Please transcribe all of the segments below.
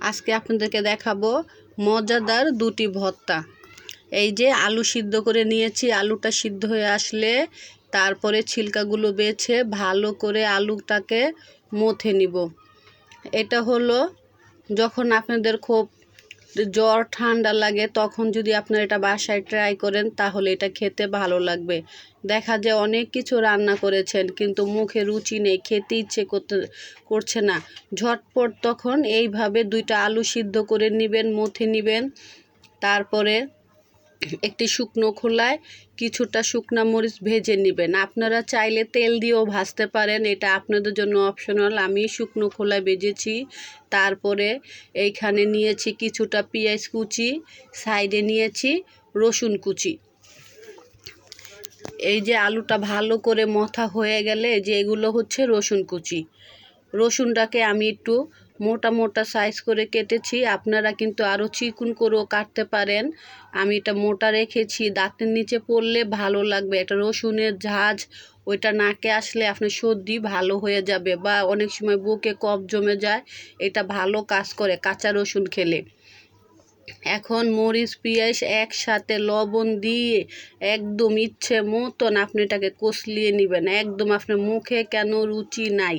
আজকে আপনাদেরকে দেখাবো মজাদার দুটি ভর্তা। এই যে আলু সিদ্ধ করে নিয়েছি, আলুটা সিদ্ধ হয়ে আসলে তারপরে ছিলকাগুলো বেছে ভালো করে আলুটাকে মথে নিব। এটা হলো যখন আপনাদের খুব জ্বর ঠান্ডা লাগে তখন যদি আপনারা এটা বাসায় ট্রাই করেন তাহলে এটা খেতে ভালো লাগবে। দেখা যায় অনেক কিছু রান্না করেছেন কিন্তু মুখে রুচি নেই, খেতে ইচ্ছে করছে না, ঝটপট তখন এইভাবে দুইটা আলু সিদ্ধ করে নেবেন, মথে নেবেন। তারপরে একটি শুকনো খোলায় কিছুটা শুকনা মরিচ ভেজে নেবেন। আপনারা চাইলে তেল দিয়েও ভাজতে পারেন, এটা আপনাদের জন্য অপশনাল। আমি শুকনো খোলায় ভেজেছি। তারপরে এইখানে নিয়েছি কিছুটা পেঁয়াজ কুচি, সাইডে নিয়েছি রসুন কুচি। এই যে আলুটা ভালো করে মথা হয়ে গেলে যে এগুলো হচ্ছে রসুন কুচি। রসুনটাকে আমি একটু মোটা মোটা সাইজ করে কেটেছি, আপনারা কিন্তু আরও চিকন করেও কাটতে পারেন। আমি এটা মোটা রেখেছি, দাঁতের নিচে পড়লে ভালো লাগবে। এটা রসুনের ঝাঁঝ ওইটা নাকে আসলে আপনার সর্দি ভালো হয়ে যাবে, বা অনেক সময় বুকে কফ জমে যায়, এটা ভালো কাজ করে কাঁচা রসুন খেলে। এখন মরিচ পেঁয়াজ একসাথে লবণ দিয়ে একদম ইচ্ছে মতন আপনি এটাকে কষলিয়ে নেবেন। একদম আপনার মুখে কেন রুচি নাই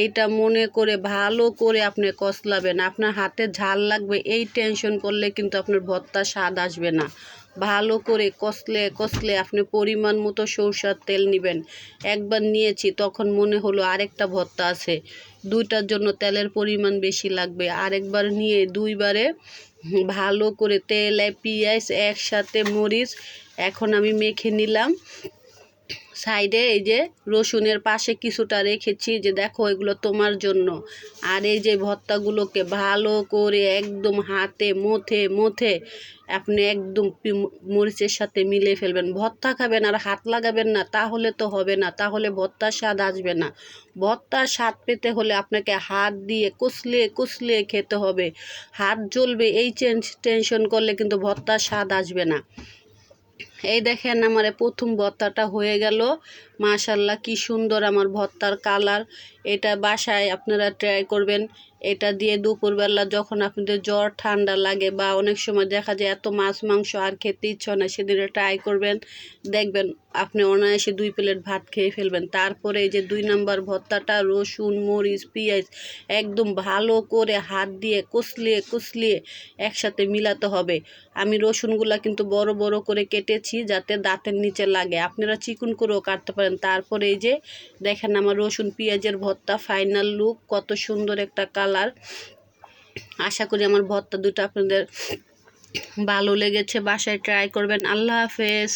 এইটা মনে করে ভালো করে আপনি কষলাবেন। আপনার হাতে ঝাল লাগবে এই টেনশন করলে কিন্তু আপনার ভর্তা স্বাদ আসবে না। ভালো করে কষলে কষলে আপনি পরিমাণ মতো সরষের তেল নেবেন। একবার নিয়েছি তখন মনে হলো আরেকটা ভর্তা আছে, দুইটার জন্য তেলের পরিমাণ বেশি লাগবে। আরেকবার নিয়ে দুইবারে ভালো করে তেল পেঁয়াজ একসাথে মরিচ এখন আমি মেখে নিলাম। সাইডে এই যে রসুনের পাশে কিছুটা রেখেছি, যে দেখো এগুলো তোমার জন্য। আর এই যে ভর্তাগুলোকে ভালো করে একদম হাতে মথে মথে আপনি একদম মরিচের সাথে মিলে ফেলবেন। ভর্তা খাবেন আর হাত লাগাবেন না, তাহলে তো হবে না, তাহলে ভর্তার স্বাদ আসবে না। ভর্তার স্বাদ পেতে হলে আপনাকে হাত দিয়ে কষলে কষলে খেতে হবে। হাত জ্বলবে এই টেনশন করলে কিন্তু ভর্তার স্বাদ আসবে না। এই দেখেন আমার প্রথম ভর্তাটা হয়ে গেল। মাশাল্লাহ কি সুন্দর আমার ভর্তার কালার। এটা বাসায় আপনারা ট্রাই করবেন। এটা দিয়ে দুপুরবেলা যখন আপনাদের জ্বর ঠান্ডা লাগে, বা অনেক সময় দেখা যায় এত মাছ মাংস আর খেতে ইচ্ছা না, সেদিনে ট্রাই করবেন, দেখবেন আপনি অনায়াসে 2 প্লেট ভাত খেয়ে ফেলবেন। তারপরে এই যে 2 নাম্বার ভর্তাটা রসুন মরিচ পেঁয়াজ একদম ভালো করে হাত দিয়ে কষলিয়ে কষলিয়ে একসাথে মিলাতে হবে। আমি রসুনগুলা কিন্তু বড় বড় করে কেটেছি যাতে দাঁতের নিচে লাগে, আপনারা চিকন করেও কাটতে পারেন। তারপরে এই যে দেখেন আমার রসুন পেঁয়াজের ভর্তা ফাইনাল লুক, কত সুন্দর একটা কালার। আশা করি আমার ভর্তা দুটো আপনাদের ভালো লেগেছে, বাসায় ট্রাই করবেন। আল্লাহ হাফেজ।